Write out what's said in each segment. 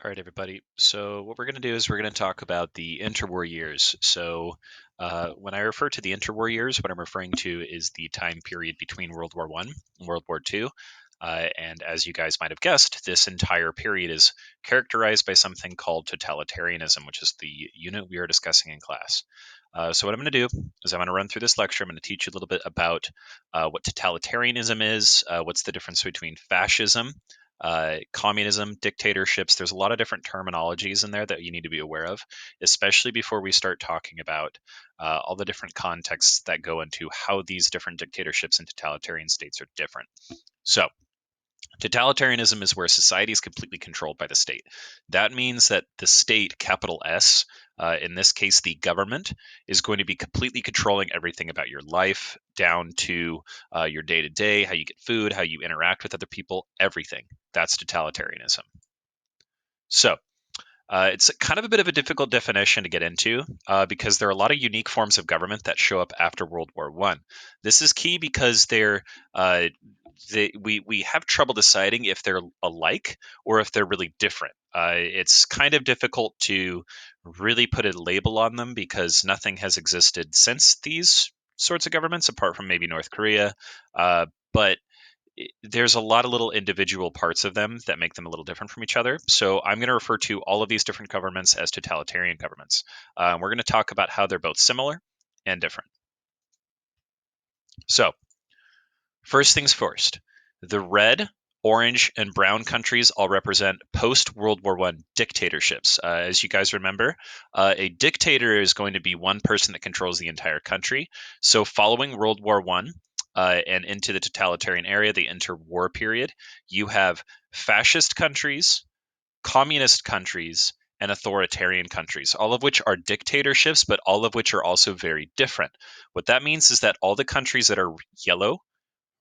All right, everybody. So what we're going to do is we're going to talk about the interwar years. When I refer to the interwar years, what I'm referring to is the time period between World War One and World War Two. And as you guys might have guessed, this entire period is characterized by something called totalitarianism, which is the unit we are discussing in class. So what I'm going to do is I'm going to run through this lecture. I'm going to teach you a little bit about what totalitarianism is, what's the difference between fascism, communism, dictatorships. There's a lot of different terminologies in there that you need to be aware of, especially before we start talking about all the different contexts that go into how these different dictatorships and totalitarian states are different. So, totalitarianism is where society is completely controlled by the state. That means that the state, capital S, in this case, the government, is going to be completely controlling everything about your life, down to your day to day, how you get food, how you interact with other people, everything. That's totalitarianism. So, it's kind of a bit of a difficult definition to get into because there are a lot of unique forms of government that show up after World War One. This is key because uh, we have trouble deciding if they're alike or if they're really different. It's kind of difficult to really put a label on them because nothing has existed since these sorts of governments, apart from maybe North Korea. But there's a lot of little individual parts of them that make them a little different from each other. So I'm going to refer to all of these different governments as totalitarian governments. We're going to talk about how they're both similar and different. So, first things first, the red, orange, and brown countries all represent post World War One dictatorships. As you guys remember, a dictator is going to be one person that controls the entire country. So, following World War One, and into the totalitarian area, the interwar period, you have fascist countries, communist countries, and authoritarian countries, all of which are dictatorships, but all of which are also very different. What that means is that all the countries that are yellow,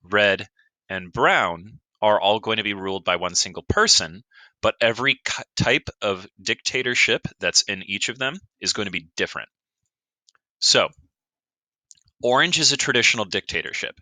red, and brown are all going to be ruled by one single person, but every type of dictatorship that's in each of them is going to be different. So, orange is a traditional dictatorship.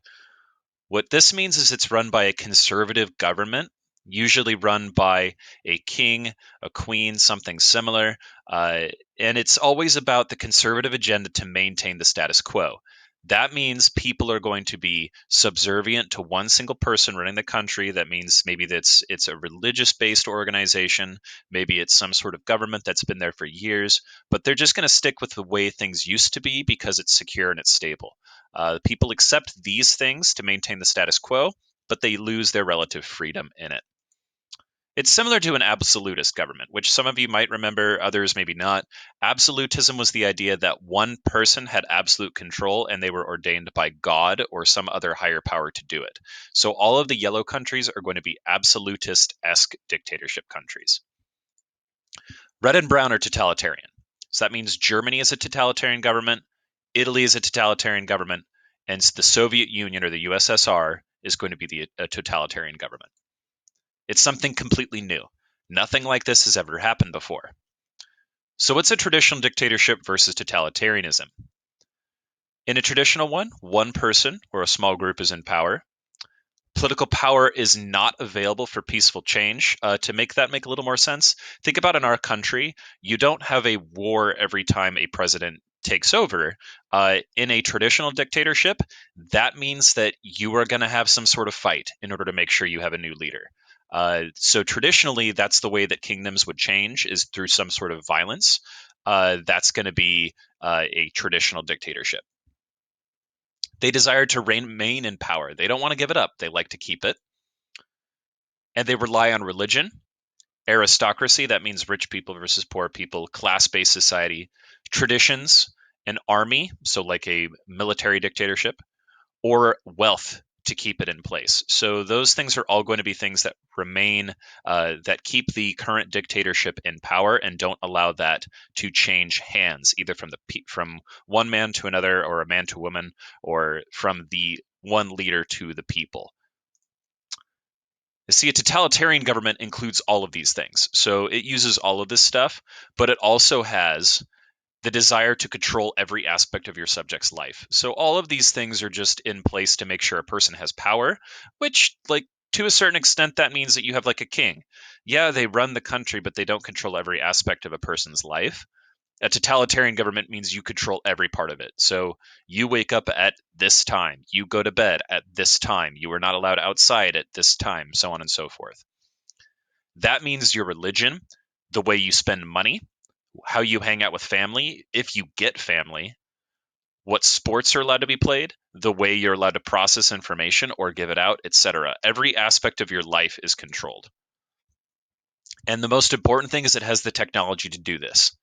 What this means is it's run by a conservative government, usually run by a king, a queen, something similar. And it's always about the conservative agenda to maintain the status quo. That means people are going to be subservient to one single person running the country. That means maybe it's a religious based organization, maybe it's some sort of government that's been there for years, but they're just going to stick with the way things used to be because it's secure and it's stable. People accept these things to maintain the status quo, but they lose their relative freedom in it. It's similar to an absolutist government, which some of you might remember, others maybe not. Absolutism was the idea that one person had absolute control and they were ordained by God or some other higher power to do it. So all of the yellow countries are going to be absolutist esque dictatorship countries. Red and brown are totalitarian. So that means Germany is a totalitarian government, Italy is a totalitarian government, and the Soviet Union or the USSR is going to be a totalitarian government. It's something completely new. Nothing like this has ever happened before. So, what's a traditional dictatorship versus totalitarianism? In a traditional one person or a small group is in power. Political power is not available for peaceful change. To make that make a little more sense, think about in our country, you don't have a war every time a president takes over. In a traditional dictatorship, that means that you are going to have some sort of fight in order to make sure you have a new leader. So traditionally, that's the way that kingdoms would change is through some sort of violence. That's going to be a traditional dictatorship. They desire to remain in power. They don't want to give it up. They like to keep it. And they rely on religion, aristocracy, that means rich people versus poor people, class based society, traditions, an army, so like a military dictatorship, or wealth to keep it in place. So those things are all going to be things that remain, that keep the current dictatorship in power and don't allow that to change hands, either from one man to another, or a man to woman, or from the one leader to the people. See, a totalitarian government includes all of these things. So it uses all of this stuff, but it also has the desire to control every aspect of your subject's life. So all of these things are just in place to make sure a person has power, which, like, to a certain extent, that means that you have like a king. Yeah, they run the country, but they don't control every aspect of a person's life. A totalitarian government means you control every part of it. So you wake up at this time, you go to bed at this time, you are not allowed outside at this time, so on and so forth. That means your religion, the way you spend money, how you hang out with family, if you get family, what sports are allowed to be played, the way you're allowed to process information or give it out, etc. Every aspect of your life is controlled. And the most important thing is it has the technology to do this.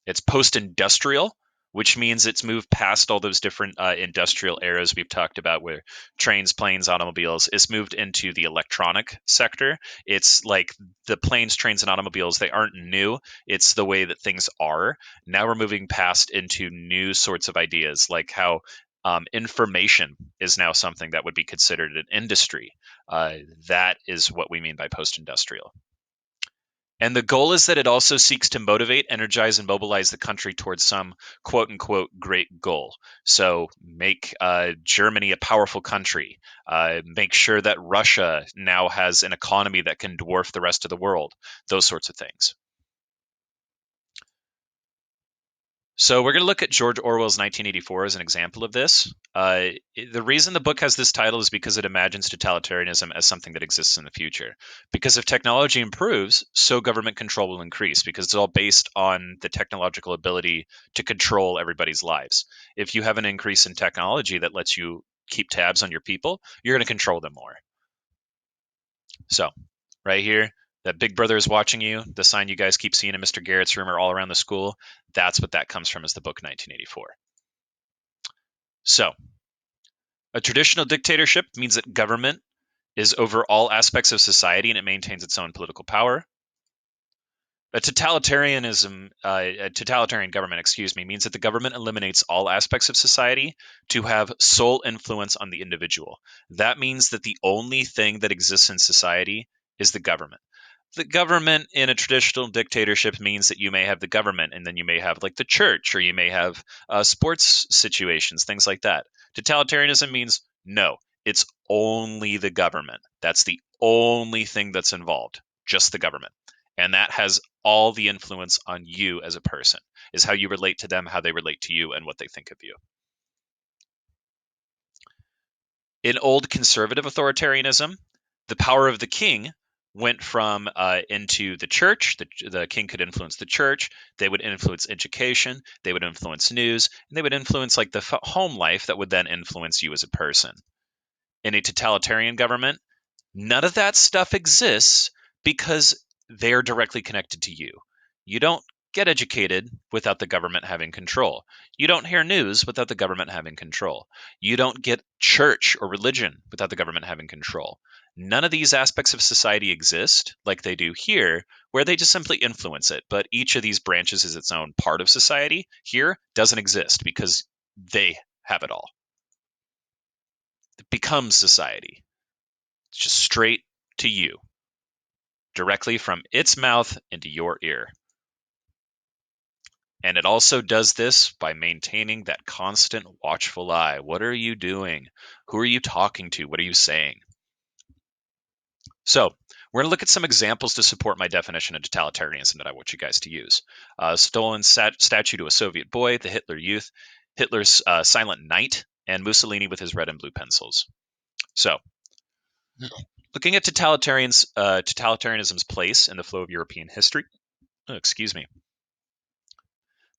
It's post-industrial, which means it's moved past all those different industrial eras we've talked about, where trains, planes, automobiles. It's moved into the electronic sector. It's like the planes, trains, and automobiles, they aren't new. It's the way that things are. Now we're moving past into new sorts of ideas, like how information is now something that would be considered an industry. That is what we mean by post-industrial. And the goal is that it also seeks to motivate, energize, and mobilize the country towards some quote unquote great goal. So make Germany a powerful country, make sure that Russia now has an economy that can dwarf the rest of the world, those sorts of things. So we're going to look at George Orwell's 1984 as an example of this. The reason the book has this title is because it imagines totalitarianism as something that exists in the future. Because if technology improves, so government control will increase, because it's all based on the technological ability to control everybody's lives. If you have an increase in technology that lets you keep tabs on your people, you're going to control them more. So right here, that Big Brother is watching you, the sign you guys keep seeing in Mr. Garrett's room or all around the school, that's what that comes from, is the book 1984. So a traditional dictatorship means that government is over all aspects of society and it maintains its own political power. A totalitarian government, means that the government eliminates all aspects of society to have sole influence on the individual. That means that the only thing that exists in society is the government. The government in a traditional dictatorship means that you may have the government and then you may have like the church, or you may have sports situations, things like that. Totalitarianism means no, it's only the government. That's the only thing that's involved, just the government. And that has all the influence on you as a person, is how you relate to them, how they relate to you, and what they think of you. In old conservative authoritarianism, the power of the king went from into the church. The king could influence the church. They would influence education. They would influence news. And they would influence like the home life that would then influence you as a person. In a totalitarian government, none of that stuff exists because they're directly connected to you. You don't get educated without the government having control. You don't hear news without the government having control. You don't get church or religion without the government having control. None of these aspects of society exist like they do here, where they just simply influence it. But each of these branches is its own part of society. Here doesn't exist because they have it all. It becomes society. It's just straight to you, directly from its mouth into your ear. And it also does this by maintaining that constant watchful eye. What are you doing? Who are you talking to? What are you saying? So we're going to look at some examples to support my definition of totalitarianism that I want you guys to use. Stolen statue to a Soviet boy, the Hitler Youth, Hitler's Silent Night, and Mussolini with his red and blue pencils. So looking at totalitarianism's place in the flow of European history. Excuse me.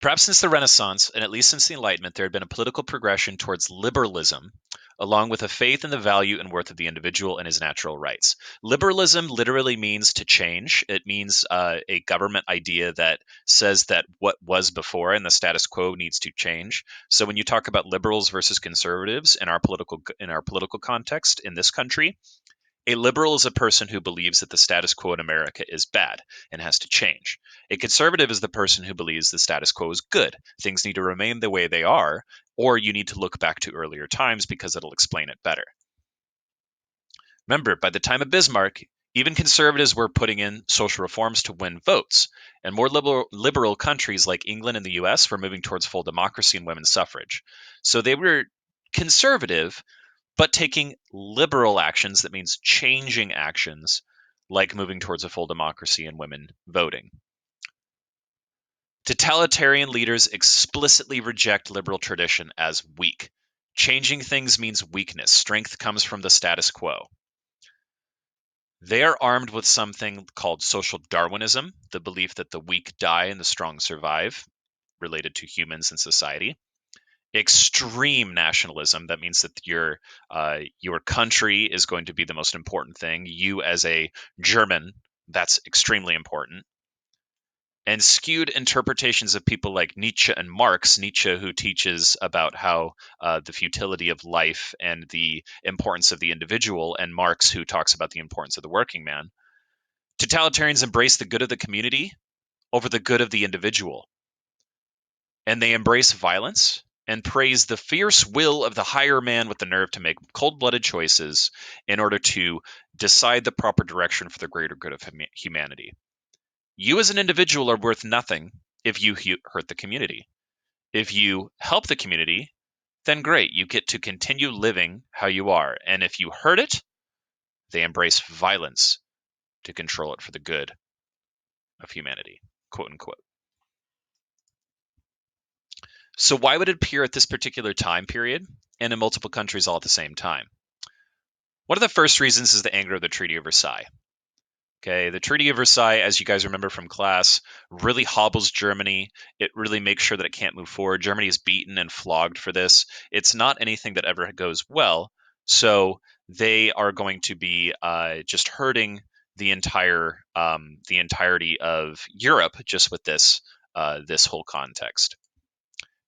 Perhaps since the Renaissance, and at least since the Enlightenment, there had been a political progression towards liberalism, along with a faith in the value and worth of the individual and his natural rights. Liberalism literally means to change. It means a government idea that says that what was before and the status quo needs to change. So when you talk about liberals versus conservatives in our political context in this country, a liberal is a person who believes that the status quo in America is bad and has to change. A conservative is the person who believes the status quo is good. Things need to remain the way they are, or you need to look back to earlier times because it'll explain it better. Remember, by the time of Bismarck, even conservatives were putting in social reforms to win votes, and more liberal countries like England and the US were moving towards full democracy and women's suffrage. So they were conservative, but taking liberal actions, that means changing actions, like moving towards a full democracy and women voting. Totalitarian leaders explicitly reject liberal tradition as weak. Changing things means weakness. Strength comes from the status quo. They are armed with something called social Darwinism, the belief that the weak die and the strong survive, related to humans and society. Extreme nationalism, that means that your country is going to be the most important thing. You as a German, that's extremely important. And skewed interpretations of people like Nietzsche and Marx. Nietzsche, who teaches about how the futility of life and the importance of the individual, and Marx, who talks about the importance of the working man. Totalitarians embrace the good of the community over the good of the individual, and they embrace violence and praise the fierce will of the higher man with the nerve to make cold-blooded choices in order to decide the proper direction for the greater good of humanity. You as an individual are worth nothing if you hurt the community. If you help the community, then great, you get to continue living how you are. And if you hurt it, they embrace violence to control it for the good of humanity, quote unquote. So why would it appear at this particular time period and in multiple countries all at the same time? One of the first reasons is the anger of the Treaty of Versailles. Okay, the Treaty of Versailles, as you guys remember from class, really hobbles Germany. It really makes sure that it can't move forward. Germany is beaten and flogged for this. It's not anything that ever goes well. So they are going to be just hurting the entirety of Europe just with this whole context.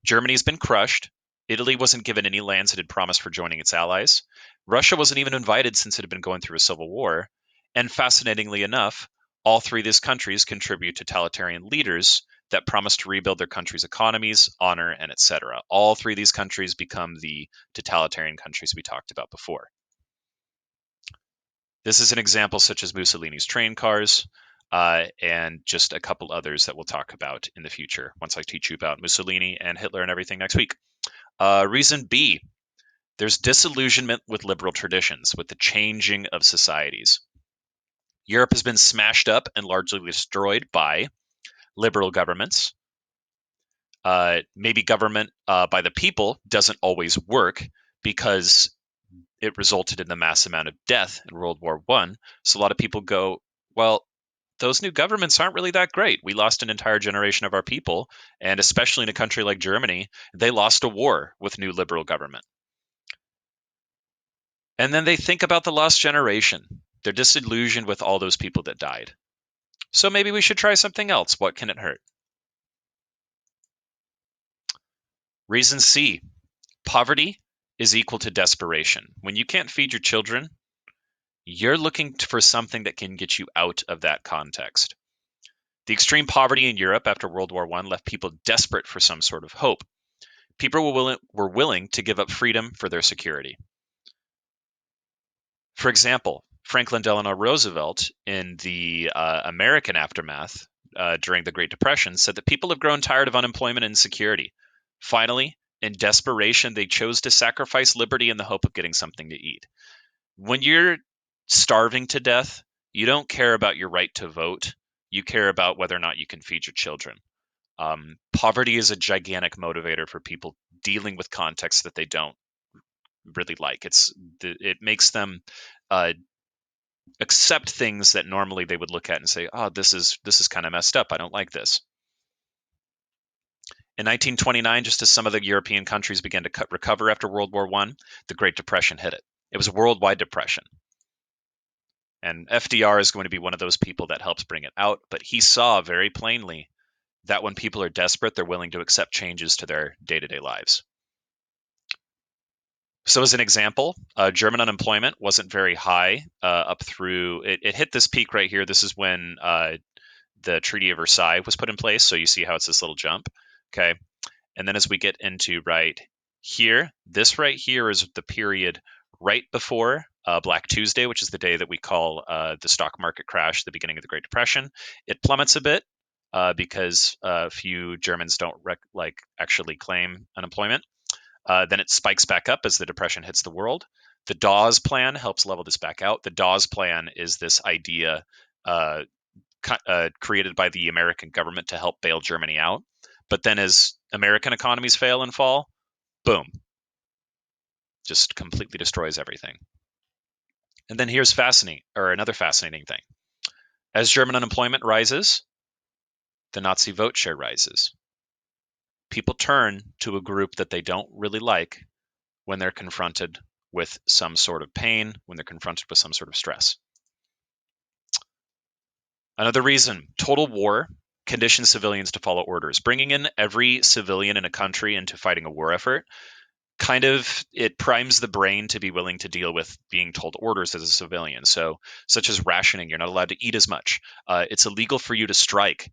Germany's been crushed. Italy wasn't given any lands it had promised for joining its allies. Russia wasn't even invited since it had been going through a civil war. And fascinatingly enough, all three of these countries contribute totalitarian leaders that promise to rebuild their countries' economies, honor, and etc. All three of these countries become the totalitarian countries we talked about before. This is an example such as Mussolini's train cars, and just a couple others that we'll talk about in the future once I teach you about Mussolini and Hitler and everything next week. Reason B, there's disillusionment with liberal traditions, with the changing of societies. Europe has been smashed up and largely destroyed by liberal governments. Maybe government by the people doesn't always work because it resulted in the mass amount of death in World War I. So a lot of people go, well, those new governments aren't really that great. We lost an entire generation of our people, and especially in a country like Germany, they lost a war with new liberal government. And then they think about the lost generation. They're disillusioned with all those people that died. So maybe we should try something else. What can it hurt? Reason C, poverty is equal to desperation. When you can't feed your children, you're looking for something that can get you out of that context. The extreme poverty in Europe after World War I left people desperate for some sort of hope. People were willing to give up freedom for their security. For example, Franklin Delano Roosevelt, in the American aftermath during the Great Depression, said that people have grown tired of unemployment and insecurity. Finally, in desperation, they chose to sacrifice liberty in the hope of getting something to eat. When you're starving to death, you don't care about your right to vote. You care about whether or not you can feed your children. Poverty is a gigantic motivator for people dealing with contexts that they don't really like. It makes them accept things that normally they would look at and say, "Oh, this is kind of messed up. I don't like this." In 1929, just as some of the European countries began to recover after World War I, the Great Depression hit it. It was a worldwide depression. And FDR is going to be one of those people that helps bring it out, but he saw very plainly that when people are desperate, they're willing to accept changes to their day-to-day lives. So as an example, German unemployment wasn't very high up through, it hit this peak right here. This is when the Treaty of Versailles was put in place. So you see how it's this little jump. Okay. And then as we get into right here, this right here is the period right before Black Tuesday, which is the day that we call the stock market crash, the beginning of the Great Depression. It plummets a bit because few Germans don't actually claim unemployment. Then it spikes back up as the depression hits the world. The Dawes Plan helps level this back out. The Dawes Plan is this idea uh, created by the American government to help bail Germany out. But then as American economies fail and fall, boom, just completely destroys everything. And then here's another fascinating thing. As German unemployment rises, the Nazi vote share rises. People turn to a group that they don't really like when they're confronted with some sort of pain, when they're confronted with some sort of stress. Another reason, total war conditions civilians to follow orders. Bringing in every civilian in a country into fighting a war effort it primes the brain to be willing to deal with being told orders as a civilian. So, such as rationing, you're not allowed to eat as much. It's illegal for you to strike.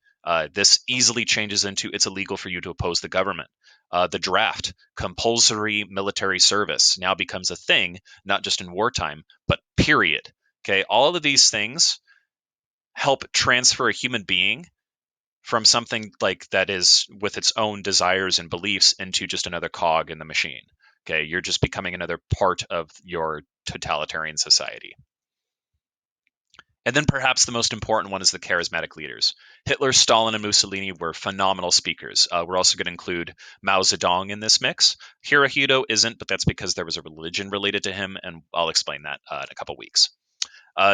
This easily changes into it's illegal for you to oppose the government. The draft, compulsory military service, now becomes a thing, not just in wartime, but period. Okay, all of these things help transfer a human being from something like that is with its own desires and beliefs into just another cog in the machine. Okay, you're just becoming another part of your totalitarian society. And then perhaps the most important one is the charismatic leaders. Hitler, Stalin, and Mussolini were phenomenal speakers. We're also going to include Mao Zedong in this mix. Hirohito isn't, but that's because there was a religion related to him, and I'll explain that in a couple weeks.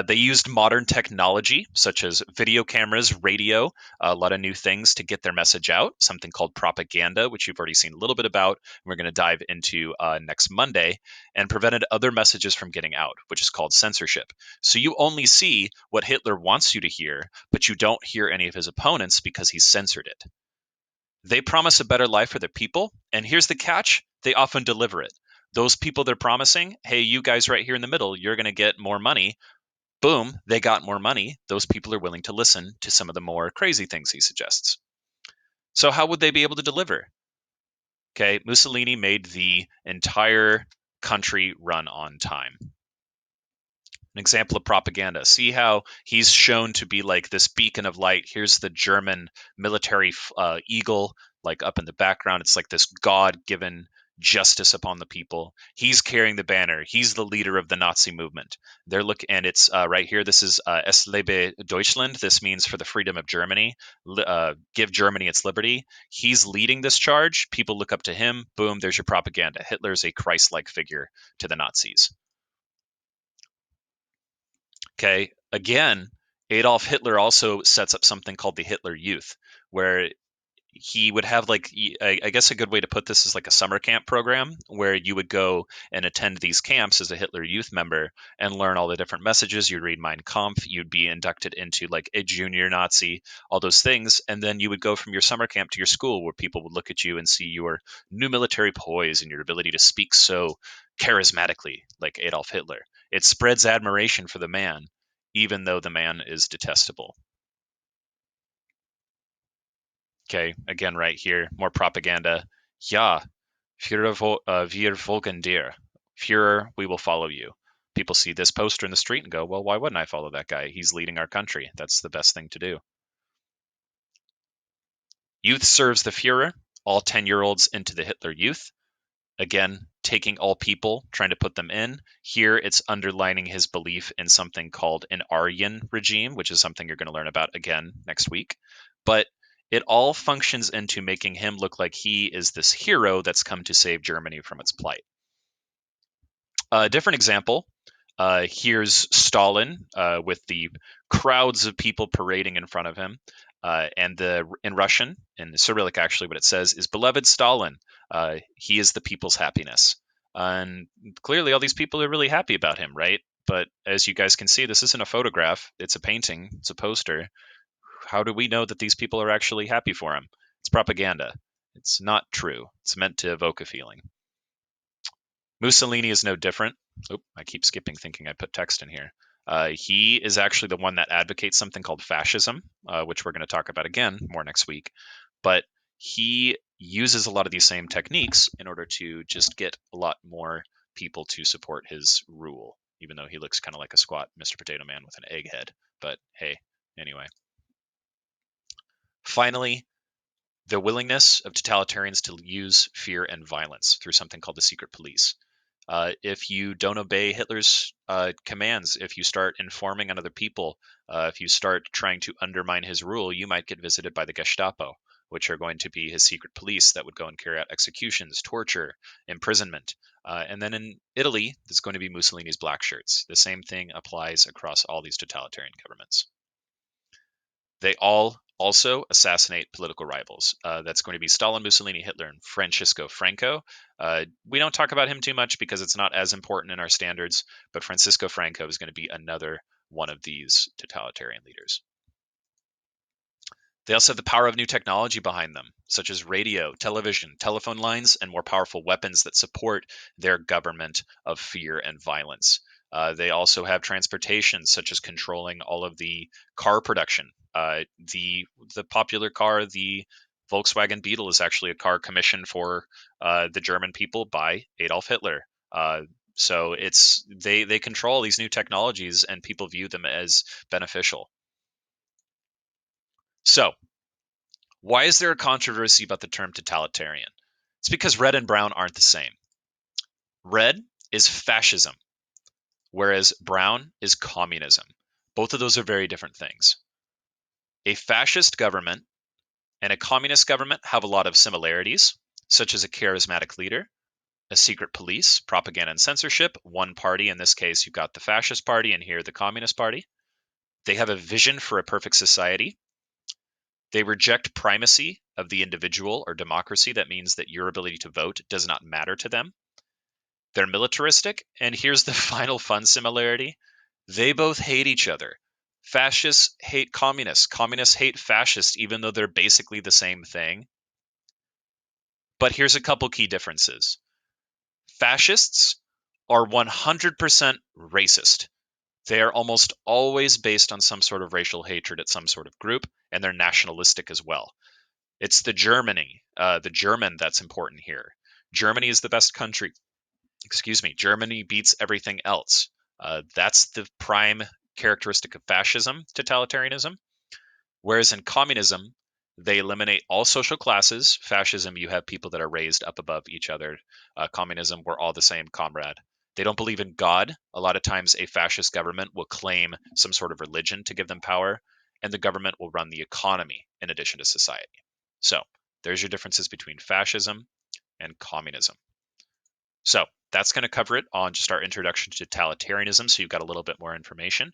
They used modern technology such as video cameras, radio, a lot of new things to get their message out, something called propaganda, which you've already seen a little bit about. And we're going to dive into next Monday, and prevented other messages from getting out, which is called censorship. So you only see what Hitler wants you to hear, but you don't hear any of his opponents because he's censored it. They promise a better life for their people, and here's the catch, they often deliver it. Those people they're promising, hey, you guys right here in the middle, you're going to get more money. Boom, they got more money. Those people are willing to listen to some of the more crazy things he suggests. So, how would they be able to deliver? Okay, Mussolini made the entire country run on time. An example of propaganda. See how he's shown to be like this beacon of light. Here's the German military eagle, like up in the background. It's like this God given justice upon the people. He's carrying the banner. He's the leader of the Nazi movement. They're and it's right here. This is Es lebe Deutschland. This means for the freedom of Germany. Give Germany its liberty. He's leading this charge. People look up to him. Boom, there's your propaganda. Hitler's a Christ-like figure to the Nazis. Okay. Again, Adolf Hitler also sets up something called the Hitler Youth, where he would have like I guess a good way to put this is like a summer camp program where you would go and attend these camps as a Hitler Youth member and learn all the different messages. You'd read Mein Kampf, you'd be inducted into like a junior Nazi, all those things, and then you would go from your summer camp to your school where people would look at you and see your new military poise and your ability to speak so charismatically like Adolf Hitler. It spreads admiration for the man, even though the man is detestable. Okay, again, right here, more propaganda. Ja, wir folgen dir. Führer, we will follow you. People see this poster in the street and go, well, why wouldn't I follow that guy? He's leading our country. That's the best thing to do. Youth serves the Führer, all 10-year-olds into the Hitler Youth. Again, taking all people, trying to put them in. Here, it's underlining his belief in something called an Aryan regime, which is something you're going to learn about again next week. But it all functions into making him look like he is this hero that's come to save Germany from its plight. A different example. Here's Stalin with the crowds of people parading in front of him. And in Russian, in Cyrillic, actually, what it says is "Beloved Stalin, he is the people's happiness." And clearly, all these people are really happy about him, right? But as you guys can see, this isn't a photograph; it's a painting, it's a poster. How do we know that these people are actually happy for him? It's propaganda. It's not true. It's meant to evoke a feeling. Mussolini is no different. Oh, I keep skipping thinking I put text in here. He is actually the one that advocates something called fascism, which we're going to talk about again more next week. But he uses a lot of these same techniques in order to just get a lot more people to support his rule, even though he looks kind of like a squat Mr. Potato Man with an egg head. But hey, anyway. Finally, the willingness of totalitarians to use fear and violence through something called the secret police. If you don't obey Hitler's commands, if you start informing on other people, if you start trying to undermine his rule, you might get visited by the Gestapo, which are going to be his secret police that would go and carry out executions, torture, imprisonment. And then in Italy, there's going to be Mussolini's black shirts. The same thing applies across all these totalitarian governments. They all also assassinate political rivals. That's going to be Stalin, Mussolini, Hitler, and Francisco Franco. We don't talk about him too much because it's not as important in our standards, but Francisco Franco is going to be another one of these totalitarian leaders. They also have the power of new technology behind them, such as radio, television, telephone lines, and more powerful weapons that support their government of fear and violence. They also have transportation, such as controlling all of the car production. The popular car, the Volkswagen Beetle, is actually a car commissioned for the German people by Adolf Hitler. So they control these new technologies, and people view them as beneficial. So, why is there a controversy about the term totalitarian? It's because red and brown aren't the same. Red is fascism, whereas brown is communism. Both of those are very different things. A fascist government and a communist government have a lot of similarities, such as a charismatic leader, a secret police, propaganda and censorship, one party. In this case, you've got the fascist party, and here the communist party. They have a vision for a perfect society. They reject primacy of the individual or democracy. That means that your ability to vote does not matter to them. They're militaristic, and here's the final fun similarity. They both hate each other. Fascists hate communists. Communists hate fascists, even though they're basically the same thing. But here's a couple key differences. Fascists are 100% racist. They are almost always based on some sort of racial hatred at some sort of group, and they're nationalistic as well. It's the German that's important here. Germany is the best country. Excuse me. Germany beats everything else. That's the prime characteristic of fascism, totalitarianism. Whereas in communism, they eliminate all social classes. Fascism, you have people that are raised up above each other. Communism, we're all the same, comrade. They don't believe in God. A lot of times, a fascist government will claim some sort of religion to give them power, and the government will run the economy in addition to society. So, there's your differences between fascism and communism. So, that's going to cover it on just our introduction to totalitarianism. So, you've got a little bit more information.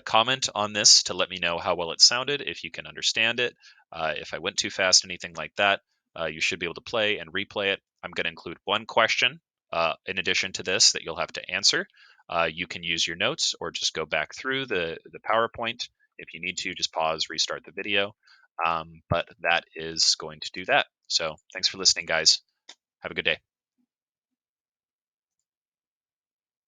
Comment on this to let me know how well it sounded, if you can understand it. If I went too fast, anything like that, you should be able to play and replay it. I'm going to include one question in addition to this that you'll have to answer. You can use your notes or just go back through the PowerPoint. If you need to, just pause, restart the video. But that is going to do that. So thanks for listening, guys. Have a good day.